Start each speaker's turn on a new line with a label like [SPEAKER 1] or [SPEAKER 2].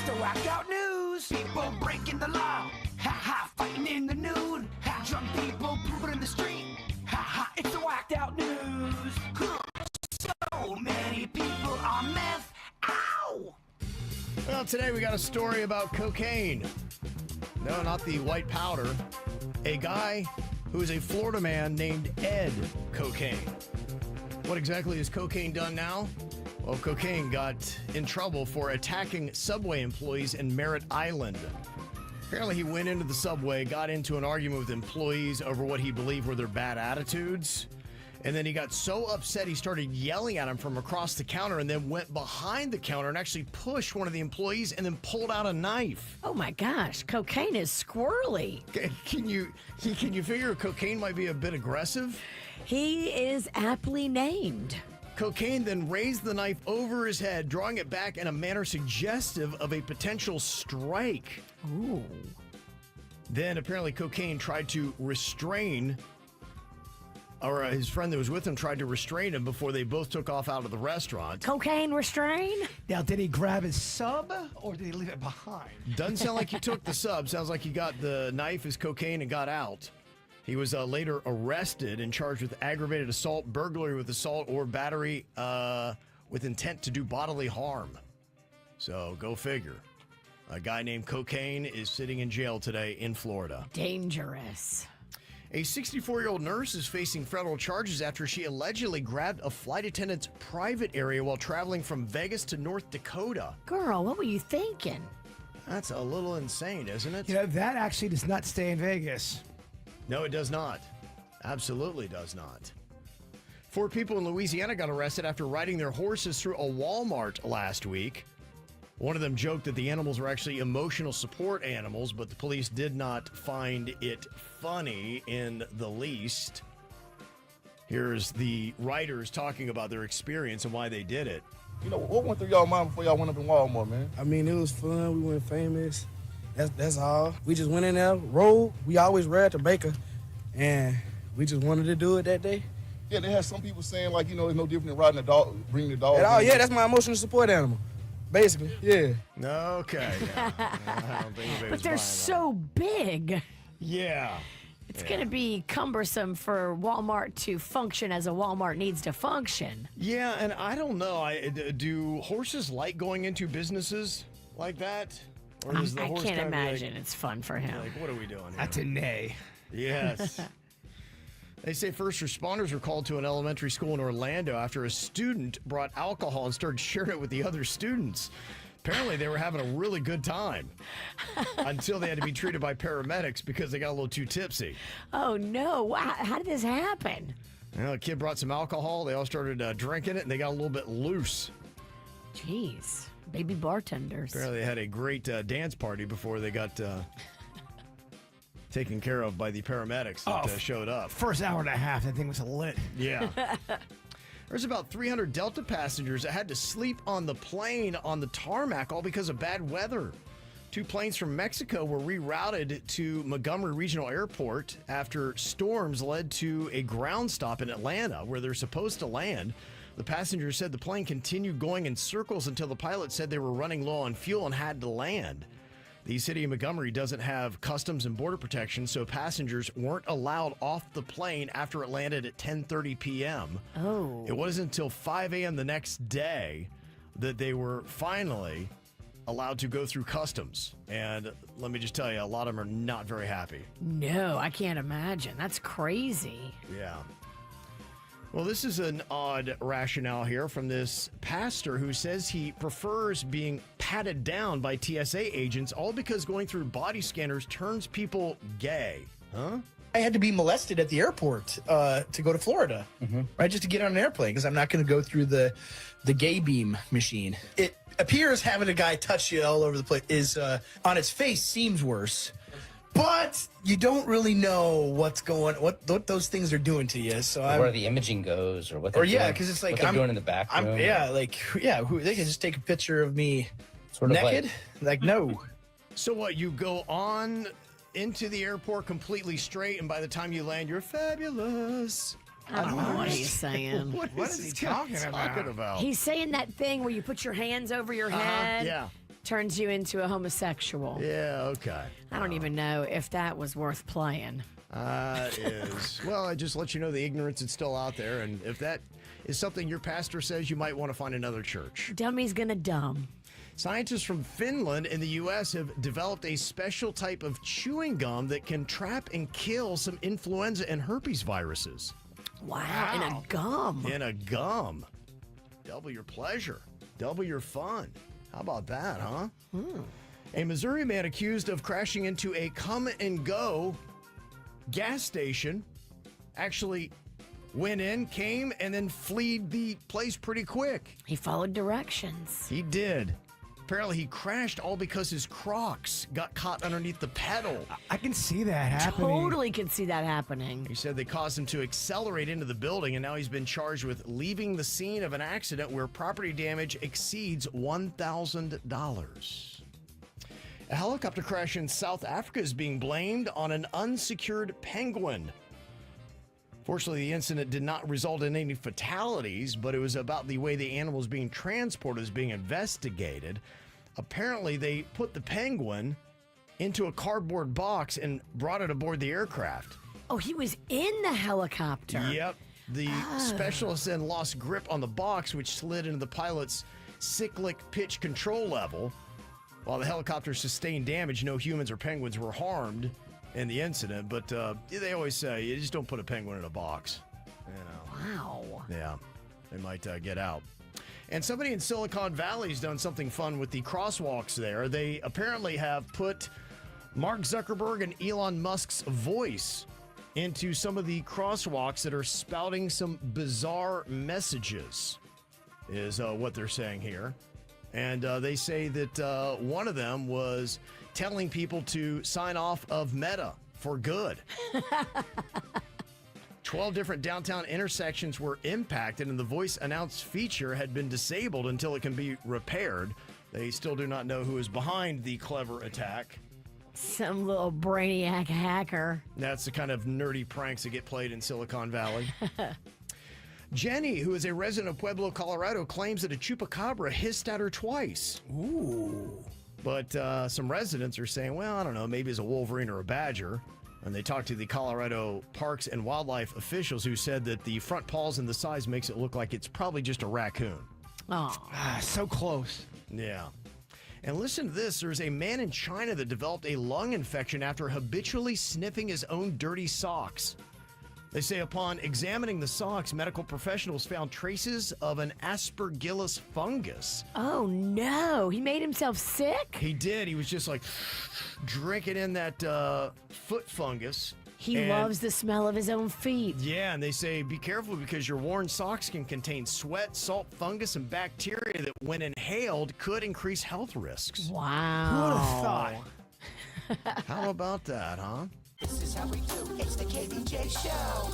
[SPEAKER 1] the whacked out news. People breaking the law. Ha ha, fighting in the nude. Ha, drunk people pooping in the street. Ha ha, it's the whacked out news. So many people on meth. Ow!
[SPEAKER 2] Well, today we got a story about cocaine. No, not the white powder. A guy who is a Florida man named Ed Cocaine. What exactly is cocaine done now? Well, cocaine got in trouble for attacking subway employees in Merritt Island. Apparently, he went into the subway, got into an argument with employees over what he believed were their bad attitudes. And then he got so upset, he started yelling at him from across the counter and then went behind the counter and actually pushed one of the employees and then pulled out a knife.
[SPEAKER 3] Oh my gosh, cocaine is squirrely.
[SPEAKER 2] Can you figure cocaine might be a bit aggressive?
[SPEAKER 3] He is aptly named.
[SPEAKER 2] Cocaine then raised the knife over his head, drawing it back in a manner suggestive of a potential strike.
[SPEAKER 3] Ooh.
[SPEAKER 2] Then apparently cocaine tried to restrain, or his friend that was with him tried to restrain him before they both took off out of the restaurant.
[SPEAKER 3] Cocaine restrain?
[SPEAKER 1] Now, did he grab his sub or did he leave it behind?
[SPEAKER 2] Doesn't sound like he took the sub. Sounds like he got the knife, his cocaine, and got out. He was later arrested and charged with aggravated assault, burglary with assault, or battery with intent to do bodily harm. So go figure. A guy named Cocaine is sitting in jail today in Florida.
[SPEAKER 3] Dangerous.
[SPEAKER 2] A 64-year-old nurse is facing federal charges after she allegedly grabbed a flight attendant's private area while traveling from Vegas to North Dakota.
[SPEAKER 3] Girl, what were you thinking?
[SPEAKER 2] That's a little insane, isn't it?
[SPEAKER 1] You know, that actually does not stay in Vegas.
[SPEAKER 2] No, it does not. Absolutely does not. 4 people in Louisiana got arrested after riding their horses through a Walmart last week. One of them joked that the animals were actually emotional support animals, but the police did not find it funny in the least. Here's the riders talking about their experience and why they did it.
[SPEAKER 4] You know, what went through y'all mind before y'all went up in Walmart, man?
[SPEAKER 5] I mean, it was fun. We went famous. That's all. We just went in there, rode. We always ride to Baker, and we just wanted to do it that day.
[SPEAKER 4] Yeah, they had some people saying, like, you know, it's no different than riding a dog, bringing the dog.
[SPEAKER 5] Oh, yeah, that's my emotional support animal, basically, yeah.
[SPEAKER 2] Okay. Yeah. I don't think anybody
[SPEAKER 3] But
[SPEAKER 2] was
[SPEAKER 3] they're
[SPEAKER 2] buying
[SPEAKER 3] so big.
[SPEAKER 2] that. Yeah.
[SPEAKER 3] It's going to be cumbersome for Walmart to function as a Walmart needs to function.
[SPEAKER 2] Yeah, and I don't know. Do horses like going into businesses like that? Or does the
[SPEAKER 3] I
[SPEAKER 2] horse
[SPEAKER 3] can't
[SPEAKER 2] kinda be
[SPEAKER 3] imagine it's fun for him.
[SPEAKER 2] Like, what are we doing here?
[SPEAKER 1] That's a nay.
[SPEAKER 2] Yes. They say first responders were called to an elementary school in Orlando after a student brought alcohol and started sharing it with the other students. Apparently, they were having a really good time until they had to be treated by paramedics because they got a little too tipsy.
[SPEAKER 3] Oh, no. How did this happen?
[SPEAKER 2] You know, the kid brought some alcohol. They all started drinking it, and they got a little bit loose.
[SPEAKER 3] Jeez. Baby bartenders.
[SPEAKER 2] Apparently, they had a great dance party before they got taken care of by the paramedics that showed up.
[SPEAKER 1] First hour and a half, that thing was lit.
[SPEAKER 2] Yeah. There's about 300 Delta passengers that had to sleep on the plane on the tarmac, all because of bad weather. 2 planes from Mexico were rerouted to Montgomery Regional Airport after storms led to a ground stop in Atlanta where they're supposed to land. The passengers said the plane continued going in circles until the pilot said they were running low on fuel and had to land. The city of Montgomery doesn't have customs and border protection, so passengers weren't allowed off the plane after it landed at 10:30 p.m.
[SPEAKER 3] Oh.
[SPEAKER 2] It wasn't until 5 a.m. the next day that they were finally allowed to go through customs. And let me just tell you, a lot of them are not very happy.
[SPEAKER 3] No, I can't imagine. That's crazy.
[SPEAKER 2] Yeah. Well, this is an odd rationale here from this pastor who says he prefers being patted down by TSA agents, all because going through body scanners turns people gay. Huh?
[SPEAKER 6] I had to be molested at the airport to go to Florida, right? Just to get on an airplane because I'm not going to go through the gay beam machine. It appears having a guy touch you all over the place is on its face seems worse, but you don't really know what those things are doing to you. So
[SPEAKER 7] where the imaging goes, or what? They're doing,
[SPEAKER 6] because it's like
[SPEAKER 7] what they're doing in the back room.
[SPEAKER 6] They can just take a picture of me
[SPEAKER 7] Sort of
[SPEAKER 6] naked. Like no.
[SPEAKER 2] So what, you go on into the airport completely straight, and by the time you land, you're fabulous.
[SPEAKER 3] I don't know what he's saying.
[SPEAKER 1] What is he talking about?
[SPEAKER 3] He's saying that thing where you put your hands over your head.
[SPEAKER 2] Yeah.
[SPEAKER 3] turns you into a homosexual.
[SPEAKER 2] Yeah, okay.
[SPEAKER 3] I don't even know if that was worth playing.
[SPEAKER 2] Is. Well, I just let you know the ignorance is still out there. And if that is something your pastor says, you might want to find another church.
[SPEAKER 3] Dummy's gonna dumb.
[SPEAKER 2] Scientists from Finland in the U.S. have developed a special type of chewing gum that can trap and kill some influenza and herpes viruses.
[SPEAKER 3] Wow. In a gum.
[SPEAKER 2] In a gum. Double your pleasure. Double your fun. How about that, huh? A Missouri man accused of crashing into a come-and-go gas station actually went in, came, and then fled the place pretty quick.
[SPEAKER 3] He followed directions.
[SPEAKER 2] He did. Apparently, he crashed all because his Crocs got caught underneath the pedal.
[SPEAKER 8] I can see that happening.
[SPEAKER 3] Totally could see that happening.
[SPEAKER 2] He said they caused him to accelerate into the building, and now he's been charged with leaving the scene of an accident where property damage exceeds $1,000. A helicopter crash in South Africa is being blamed on an unsecured penguin. Fortunately, the incident did not result in any fatalities, but it was about the way the animal was being transported is being investigated. Apparently, they put the penguin into a cardboard box and brought it aboard the aircraft.
[SPEAKER 3] Oh, he was in the helicopter.
[SPEAKER 2] Yep. The specialist then lost grip on the box, which slid into the pilot's cyclic pitch control level. While the helicopter sustained damage, no humans or penguins were harmed in the incident, but they always say you just don't put a penguin in a box. You know.
[SPEAKER 3] Wow.
[SPEAKER 2] Yeah, they might get out. And somebody in Silicon Valley has done something fun with the crosswalks there. They apparently have put Mark Zuckerberg and Elon Musk's voice into some of the crosswalks that are spouting some bizarre messages, is what they're saying here. And they say that one of them was telling people to sign off of Meta for good. 12 different downtown intersections were impacted, and the voice announce feature had been disabled until it can be repaired. They still do not know who is behind the clever attack.
[SPEAKER 3] Some little brainiac hacker.
[SPEAKER 2] That's the kind of nerdy pranks that get played in Silicon Valley. Jenny, who is a resident of Pueblo, Colorado, claims that a chupacabra hissed at her twice.
[SPEAKER 6] Ooh.
[SPEAKER 2] But some residents are saying, well, I don't know, maybe it's a wolverine or a badger. And they talked to the Colorado Parks and Wildlife officials who said that the front paws and the size makes it look like it's probably just a raccoon.
[SPEAKER 3] Oh.
[SPEAKER 8] So close.
[SPEAKER 2] Yeah. And listen to this. There's a man in China that developed a lung infection after habitually sniffing his own dirty socks. They say upon examining the socks, medical professionals found traces of an aspergillus fungus.
[SPEAKER 3] Oh, no. He made himself sick?
[SPEAKER 2] He did. He was just like drinking in that foot fungus.
[SPEAKER 3] He loves the smell of his own feet.
[SPEAKER 2] Yeah, and they say be careful because your worn socks can contain sweat, salt, fungus, and bacteria that, when inhaled, could increase health risks.
[SPEAKER 3] Wow.
[SPEAKER 8] Who would have thought?
[SPEAKER 2] How about that, huh?
[SPEAKER 1] This is how we do. It's the KVJ Show.